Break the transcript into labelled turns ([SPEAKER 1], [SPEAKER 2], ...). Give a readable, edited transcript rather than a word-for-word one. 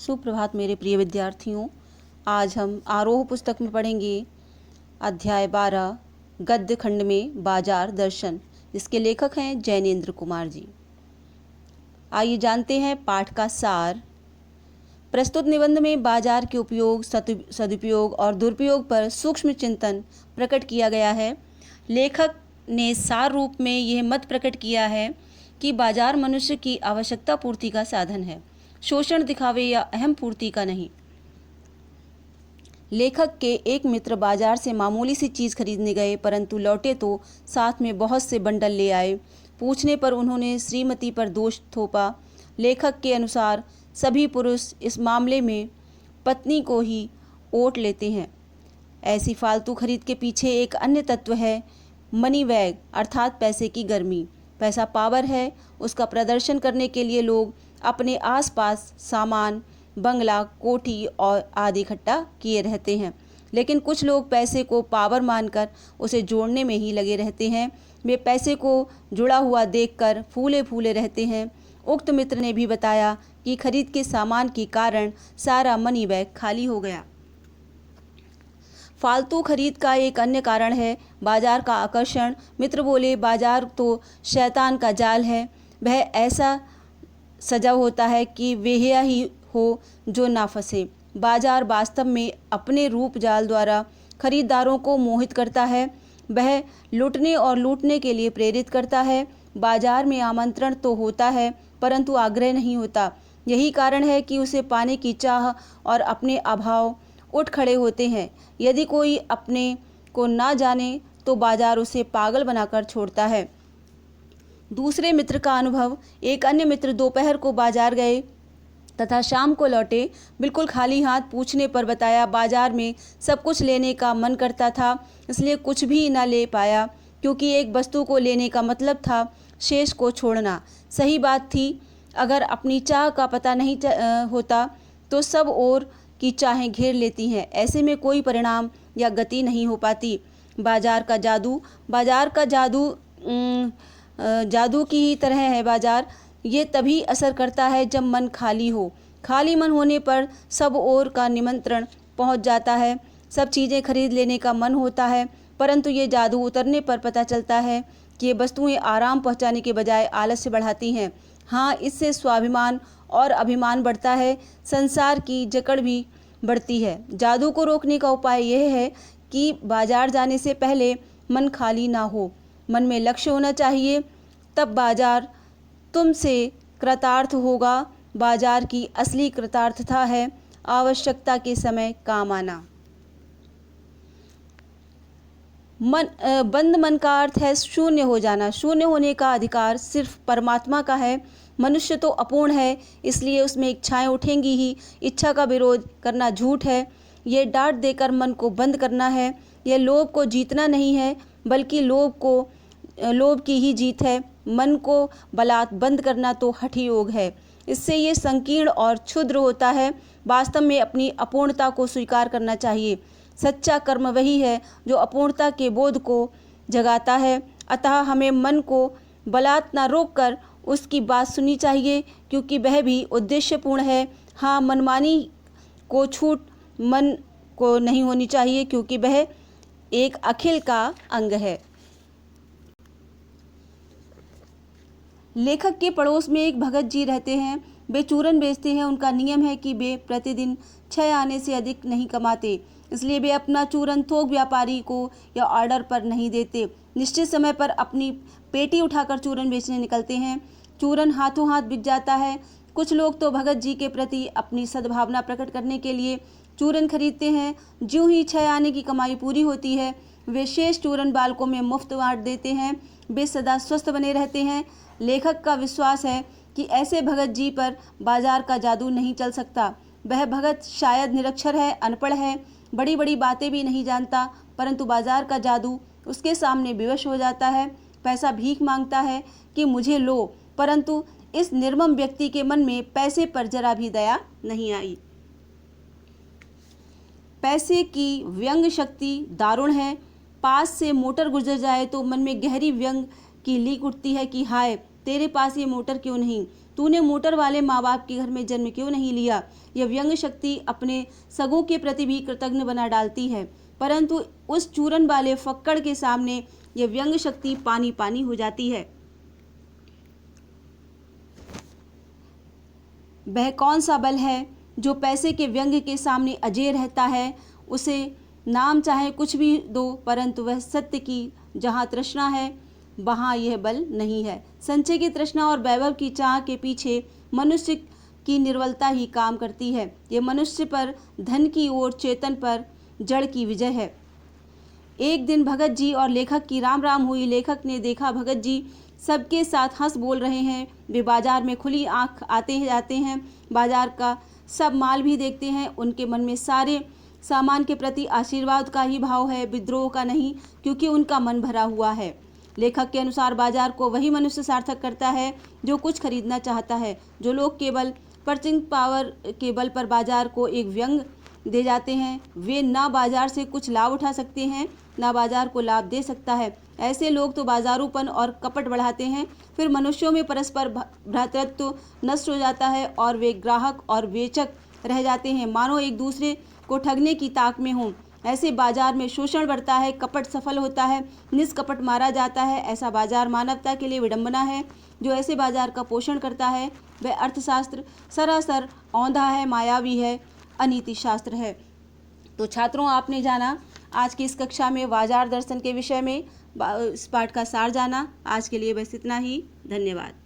[SPEAKER 1] सुप्रभात मेरे प्रिय विद्यार्थियों। आज हम आरोह पुस्तक में पढ़ेंगे अध्याय 12 गद्य खंड में बाजार दर्शन, जिसके लेखक हैं जैनेन्द्र कुमार जी। आइए जानते हैं पाठ का सार। प्रस्तुत निबंध में बाजार के उपयोग, सदुपयोग और दुरुपयोग पर सूक्ष्म चिंतन प्रकट किया गया है। लेखक ने सार रूप में यह मत प्रकट किया है कि बाजार मनुष्य की आवश्यकता पूर्ति का साधन है, शोषण, दिखावे या अहम पूर्ति का नहीं। लेखक के एक मित्र बाजार से मामूली सी चीज़ खरीदने गए, परंतु लौटे तो साथ में बहुत से बंडल ले आए। पूछने पर उन्होंने श्रीमती पर दोष थोपा। लेखक के अनुसार सभी पुरुष इस मामले में पत्नी को ही ओट लेते हैं। ऐसी फालतू खरीद के पीछे एक अन्य तत्व है, मनी वैग, अर्थात पैसे की गर्मी। पैसा पावर है, उसका प्रदर्शन करने के लिए लोग अपने आसपास सामान, बंगला, कोठी और आदि इकट्ठा किए रहते हैं। लेकिन कुछ लोग पैसे को पावर मानकर उसे जोड़ने में ही लगे रहते हैं। वे पैसे को जुड़ा हुआ देखकर फूले फूले रहते हैं। उक्त मित्र ने भी बताया कि खरीद के सामान के कारण सारा मनी बैग खाली हो गया। फालतू खरीद का एक अन्य कारण है बाजार का आकर्षण। मित्र बोले, बाजार तो शैतान का जाल है। वह ऐसा सजा होता है कि वेहिया ही हो जो ना फंसे। बाजार वास्तव में अपने रूप जाल द्वारा खरीदारों को मोहित करता है। वह लूटने और लूटने के लिए प्रेरित करता है। बाजार में आमंत्रण तो होता है, परंतु आग्रह नहीं होता। यही कारण है कि उसे पाने की चाह और अपने अभाव उठ खड़े होते हैं। यदि कोई अपने को ना जाने तो बाजार उसे पागल बनाकर छोड़ता है। दूसरे मित्र का अनुभव। एक अन्य मित्र दोपहर को बाजार गए तथा शाम को लौटे, बिल्कुल खाली हाथ। पूछने पर बताया, बाजार में सब कुछ लेने का मन करता था, इसलिए कुछ भी न ले पाया, क्योंकि एक वस्तु को लेने का मतलब था शेष को छोड़ना। सही बात थी। अगर अपनी चाह का पता नहीं होता तो सब और की चाहें घेर लेती हैं। ऐसे में कोई परिणाम या गति नहीं हो पाती। बाजार का जादू। बाजार का जादू जादू की ही तरह है। बाजार ये तभी असर करता है जब मन खाली हो। खाली मन होने पर सब ओर का निमंत्रण पहुंच जाता है। सब चीज़ें खरीद लेने का मन होता है, परंतु ये जादू उतरने पर पता चलता है कि ये वस्तुएं आराम पहुंचाने के बजाय आलस्य बढ़ाती हैं। हाँ, इससे स्वाभिमान और अभिमान बढ़ता है, संसार की जकड़ भी बढ़ती है। जादू को रोकने का उपाय यह है कि बाजार जाने से पहले मन खाली ना हो, मन में लक्ष्य होना चाहिए। तब बाजार तुमसे कृतार्थ होगा। बाजार की असली कृतार्थता है आवश्यकता के समय काम आना। बंद मन का अर्थ है शून्य हो जाना। शून्य होने का अधिकार सिर्फ परमात्मा का है। मनुष्य तो अपूर्ण है, इसलिए उसमें इच्छाएं उठेंगी ही। इच्छा का विरोध करना झूठ है। ये डांट देकर मन को बंद करना है। यह लोभ को जीतना नहीं है, बल्कि लोभ की ही जीत है। मन को बलात् बंद करना तो हठ योग है। इससे ये संकीर्ण और क्षुद्र होता है। वास्तव में अपनी अपूर्णता को स्वीकार करना चाहिए। सच्चा कर्म वही है जो अपूर्णता के बोध को जगाता है। अतः हमें मन को बलात् न रोक कर उसकी बात सुननी चाहिए, क्योंकि वह भी उद्देश्यपूर्ण है। हाँ, मनमानी को छूट मन को नहीं होनी चाहिए, क्योंकि वह एक अखिल का अंग है। लेखक के पड़ोस में एक भगत जी रहते हैं। वे चूरन बेचते हैं। उनका नियम है कि वे प्रतिदिन 6 आने से अधिक नहीं कमाते, इसलिए वे अपना चूरन थोक व्यापारी को या ऑर्डर पर नहीं देते। निश्चित समय पर अपनी पेटी उठाकर चूरन बेचने निकलते हैं। चूरन हाथों हाथ बिक जाता है। कुछ लोग तो भगत जी के प्रति अपनी सद्भावना प्रकट करने के लिए चूरन खरीदते हैं। ज्यों ही 6 आने की कमाई पूरी होती है, वे शेष चूरन बालकों में मुफ्त बांट देते हैं। वे सदा स्वस्थ बने रहते हैं। लेखक का विश्वास है कि ऐसे भगत जी पर बाजार का जादू नहीं चल सकता। वह भगत शायद निरक्षर है, अनपढ़ है, बड़ी बड़ी बातें भी नहीं जानता, परंतु बाजार का जादू उसके सामने विवश हो जाता है। पैसा भीख मांगता है कि मुझे लो, परंतु इस निर्मम व्यक्ति के मन में पैसे पर जरा भी दया नहीं आई। पैसे की व्यंग शक्ति दारुण है। पास से मोटर गुजर जाए तो मन में गहरी व्यंग की लीक उठती है कि हाय, तेरे पास ये मोटर क्यों नहीं? तूने मोटर वाले माँ बाप के घर में जन्म क्यों नहीं लिया? यह व्यंग शक्ति अपने सगों के प्रति भी कृतज्ञ बना डालती है, परंतु उस चूरन वाले फक्कड़ के सामने यह व्यंग शक्ति पानी पानी हो जाती है। वह कौन सा बल है जो पैसे के व्यंग के सामने अजेय रहता है? उसे नाम चाहे कुछ भी दो, परंतु वह सत्य की जहाँ तृष्णा है वहाँ यह बल नहीं है। संचय की तृष्णा और वैभव की चाह के पीछे मनुष्य की निर्बलता ही काम करती है। ये मनुष्य पर धन की ओर, चेतन पर जड़ की विजय है। एक दिन भगत जी और लेखक की राम राम हुई। लेखक ने देखा भगत जी सबके साथ हंस बोल रहे हैं। वे बाजार में खुली आंख आते जाते हैं, बाजार का सब माल भी देखते हैं। उनके मन में सारे सामान के प्रति आशीर्वाद का ही भाव है, विद्रोह का नहीं, क्योंकि उनका मन भरा हुआ है। लेखक के अनुसार बाजार को वही मनुष्य सार्थक करता है जो कुछ खरीदना चाहता है। जो लोग केवल पर्चिंग पावर के बल पर बाजार को एक व्यंग दे जाते हैं, वे ना बाजार से कुछ लाभ उठा सकते हैं, ना बाजार को लाभ दे सकता है। ऐसे लोग तो बाजारूपन और कपट बढ़ाते हैं, फिर मनुष्यों में परस्पर भ्रातृत्व नष्ट हो जाता है और वे ग्राहक और बेचक रह जाते हैं, मानो एक दूसरे को ठगने की ताक में हों। ऐसे बाजार में शोषण बढ़ता है, कपट सफल होता है, निष्कपट मारा जाता है। ऐसा बाजार मानवता के लिए विडंबना है। जो ऐसे बाजार का पोषण करता है वह अर्थशास्त्र सरासर औंधा है, मायावी है, अनीति शास्त्र है। तो छात्रों, आपने जाना आज की इस कक्षा में बाजार दर्शन के विषय में इस पाठ का सार जाना। आज के लिए बस इतना ही। धन्यवाद।